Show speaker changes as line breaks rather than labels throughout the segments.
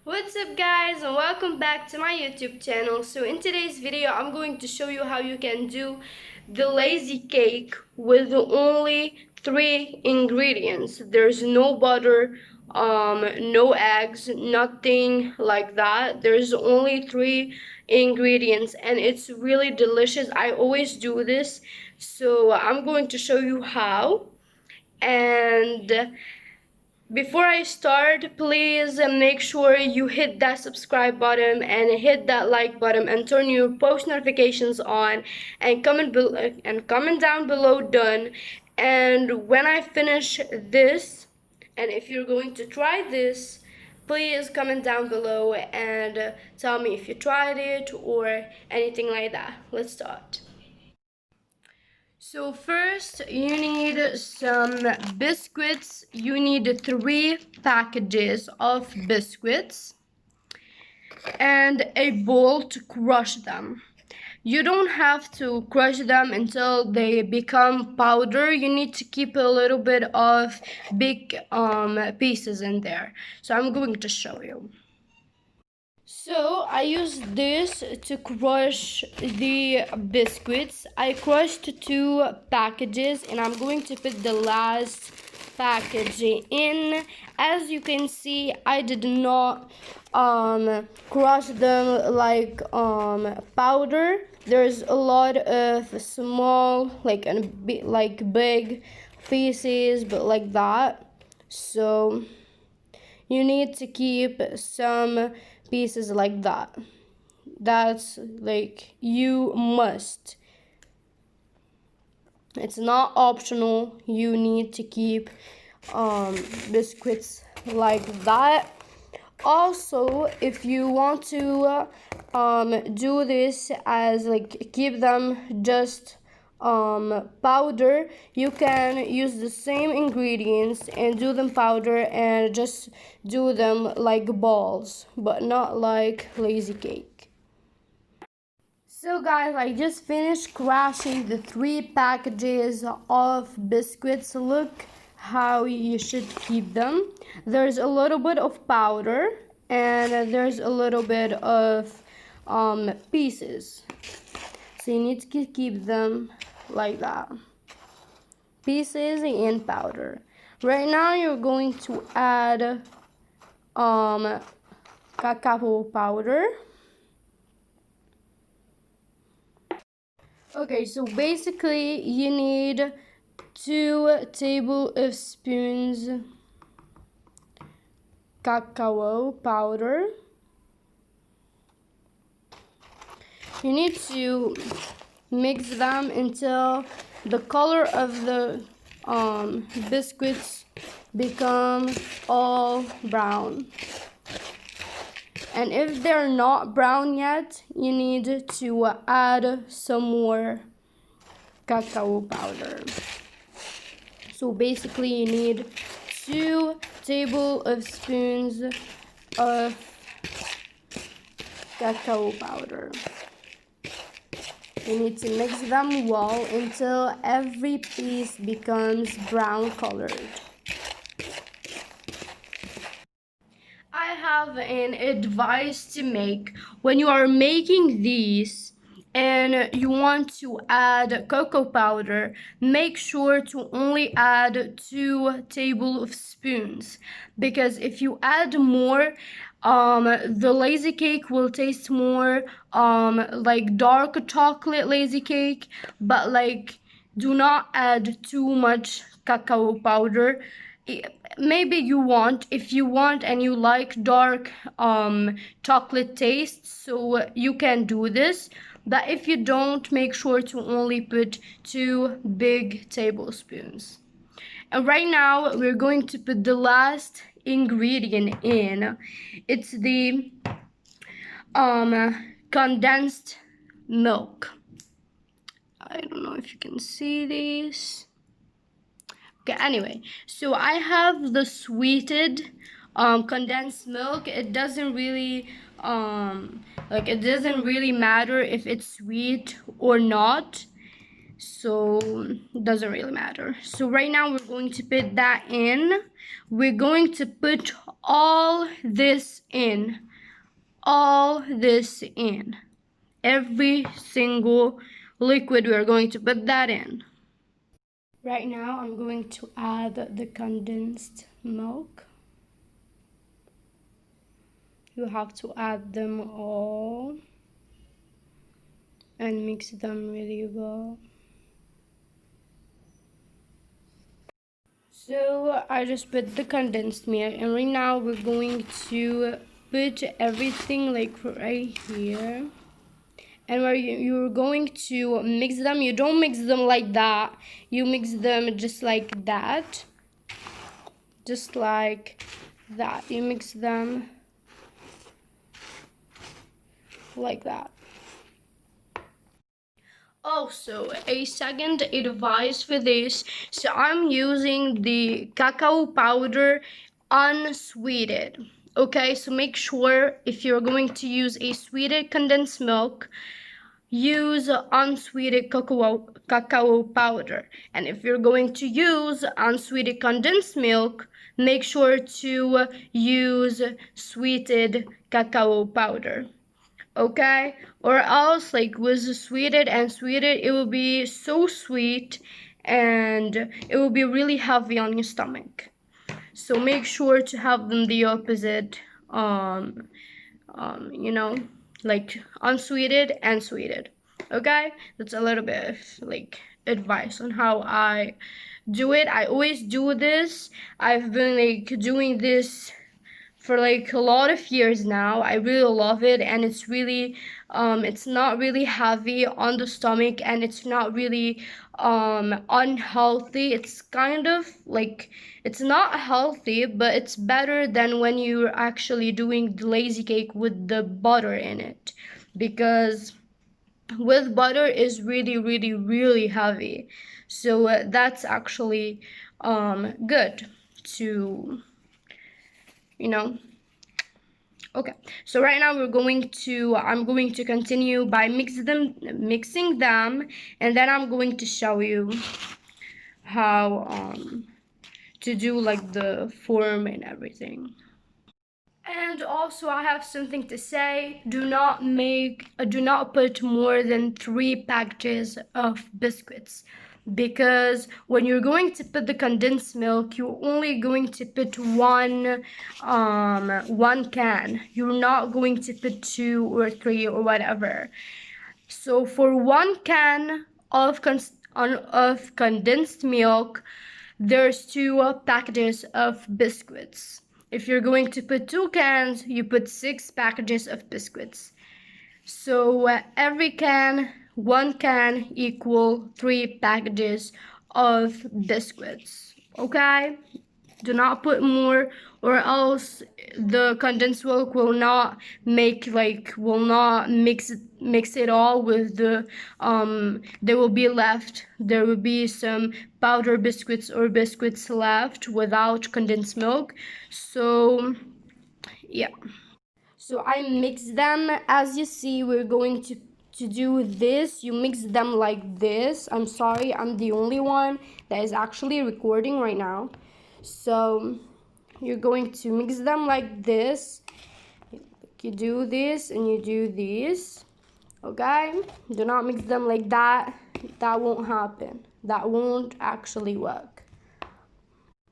What's up guys, and welcome back to my YouTube channel. So in today's video I'm going to show you how you can do the lazy cake with only 3 ingredients. There's no butter, no eggs, nothing like that. There's only 3 ingredients and it's really delicious. I always do this, so I'm going to show you how. And before I start, please make sure you hit that subscribe button and hit that like button and turn your post notifications on, and comment down below done. And when I finish this, and if you're going to try this, please comment down below and tell me if you tried it or anything like that. Let's start. So first you need some biscuits. You need 3 packages of biscuits and a bowl to crush them. You don't have to crush them until they become powder. You need to keep a little bit of big pieces in there. So I'm going to show you. So I use this to crush the biscuits. I crushed 2 packages and I'm going to put the last package in. As you can see, I did not crush them like powder. There's a lot of small like big pieces, but like that. So you need to keep some pieces like that. That's like you must. It's not optional. You need to keep biscuits like that. Also, if you want to do this as like keep them just powder, you can use the same ingredients and do them powder and just do them like balls, but not like lazy cake. So guys, I just finished crushing the 3 packages of biscuits. Look how you should keep them. There's a little bit of powder and there's a little bit of pieces, so you need to keep them like that, pieces and powder. Right now you're going to add cacao powder. Okay, so basically you need 2 tablespoons cacao powder. You need to mix them until the color of the biscuits become all brown. And if they're not brown yet, you need to add some more cacao powder. So basically you need 2 tablespoons of cacao powder. You need to mix them well until every piece becomes brown colored. I have an advice to make. When you are making these and you want to add cocoa powder, make sure to only add 2 tablespoons, because if you add more, the lazy cake will taste more like dark chocolate lazy cake, but like do not add too much cacao powder. Maybe you want, if you want and you like dark chocolate taste, so you can do this. But if you don't, make sure to only put 2 big tablespoons. And right now we're going to put the last ingredient in. It's the condensed milk. I don't know if you can see this. Okay, anyway, so I have the sweetened condensed milk. It doesn't really it doesn't really matter if it's sweet or not. so it doesn't really matter. So right now we're going to put that in. We're going to put all this in. Every single liquid, we're going to put that in. Right now I'm going to add the condensed milk. You have to add them all and mix them really well. So I just put the condensed milk, and right now we're going to put everything like right here. And where you're going to mix them, you don't mix them like that. You mix them just like that. Just like that. You mix them like that. Also, a second advice for this. So I'm using the cacao powder unsweetened. Okay, so make sure if you're going to use a sweetened condensed milk, use unsweetened cacao powder. And if you're going to use unsweetened condensed milk, make sure to use sweetened cacao powder. Okay, or else like with sweetened it will be so sweet and it will be really heavy on your stomach. So make sure to have them the opposite, you know, like unsweetened and sweetened. Okay, that's a little bit of like advice on how I do it. I always do this. I've been like doing this for like a lot of years now. I really love it, and it's really it's not really heavy on the stomach, and it's not really unhealthy. It's kind of like, it's not healthy, but it's better than when you're actually doing the lazy cake with the butter in it, because with butter is really heavy. So that's actually good to, you know. Okay, so right now I'm going to continue by mixing them, and then I'm going to show you how to do like the form and everything. And also I have something to say. Do not put more than 3 packages of biscuits, because when you're going to put the condensed milk, you're only going to put one can. You're not going to put 2 or 3 or whatever. So for 1 can of condensed milk, there's 2 packages of biscuits. If you're going to put 2 cans, you put 6 packages of biscuits. So every can, 1 can equal 3 packages of biscuits. Okay? Do not put more, or else the condensed milk will not mix it all with the there will be some powder biscuits or biscuits left without condensed milk. So yeah, so I mix them. As you see, we're going to do this. You mix them like this. I'm sorry, I'm the only one that is actually recording right now. So you're going to mix them like this. You do this and you do this. Okay, do not mix them like that. That won't happen. That won't actually work.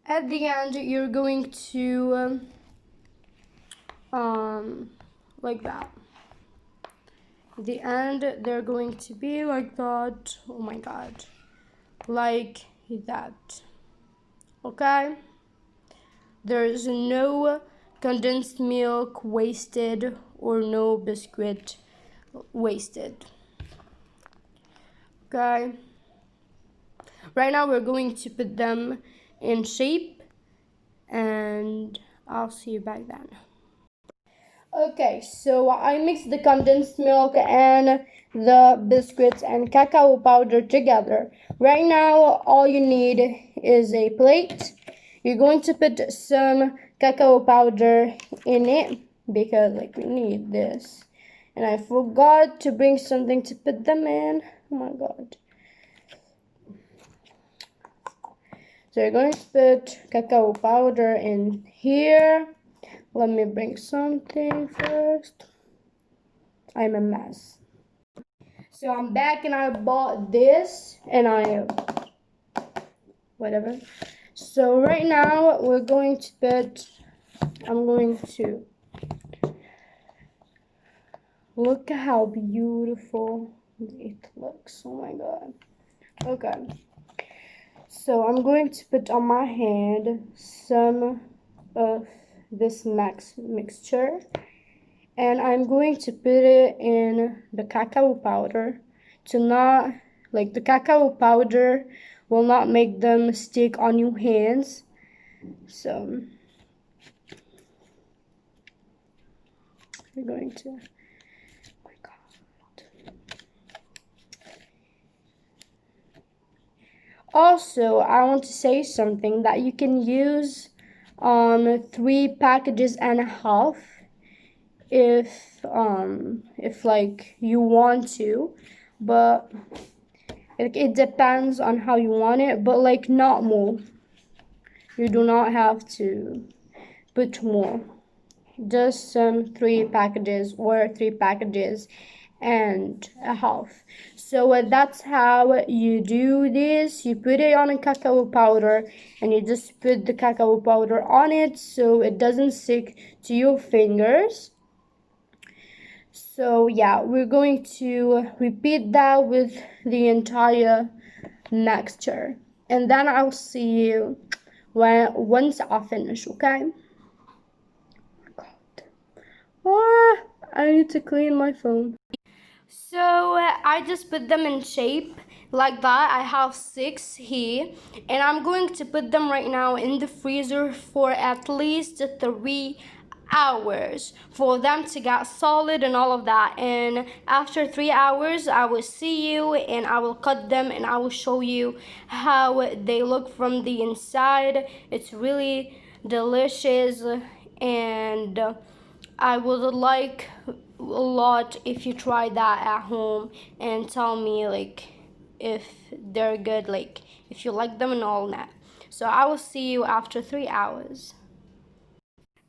At the end, you're going to like that. At the end, they're going to be like that. Oh my god, like that. Okay, there's no condensed milk wasted or no biscuit wasted. Okay, right now we're going to put them in shape, and I'll see you back then. Okay, so I mixed the condensed milk and the biscuits and cacao powder together. Right now, all you need is a plate. You're going to put some cacao powder in it, because like we need this. And I forgot to bring something to put them in. Oh my god. So you're going to put cacao powder in here. Let me bring something first. I'm a mess. So I'm back and I bought this and whatever. So right now we're going to put, I'm going to, look at how beautiful it looks. Oh my god. Okay. So I'm going to put on my hand some of this mixture, and I'm going to put it in the cacao powder to not, like, the cacao powder will not make them stick on your hands. So we're going to, oh my god. Also, I want to say something that you can use 3.5 packages if like you want to, but it depends on how you want it, but like not more. You do not have to put more, just some 3 packages or 3.5 packages. So that's how you do this. You put it on a cacao powder and you just put the cacao powder on it so it doesn't stick to your fingers. So yeah, we're going to repeat that with the entire mixture, and then I'll see you once I finish, okay? Ah, I need to clean my phone. So I just put them in shape like that. I have 6 here, and I'm going to put them right now in the freezer for at least 3 hours for them to get solid and all of that. And after 3 hours I will see you and I will cut them and I will show you how they look from the inside. It's really delicious, and I would like a lot if you try that at home and tell me like if they're good, like if you like them and all that. So I will see you after 3 hours.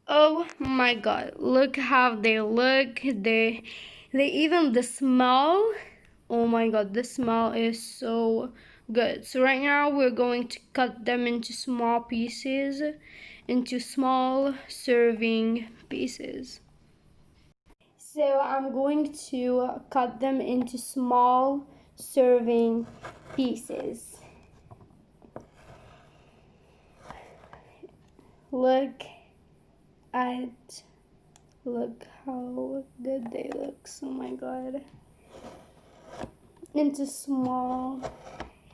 Oh my god, look how they look. They even the smell. Oh my god, the smell is so good. So right now we're going to cut them into small pieces, into small serving pieces. So I'm going to cut them into small serving pieces. Look at, look how good they look. Oh my god. Into small.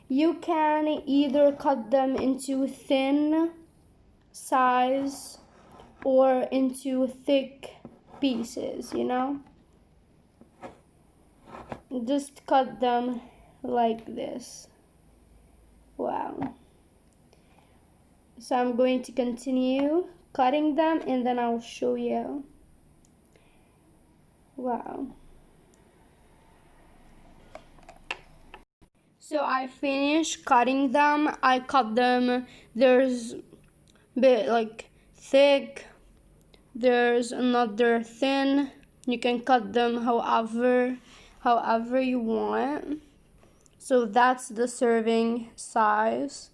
You can either cut them into thin size or into thick pieces, you know? Just cut them like this. Wow. So I'm going to continue cutting them and then I'll show you. Wow. So I finished cutting them. I cut them. There's a bit like thick. There's another thin. You can cut them however you want. So that's the serving size.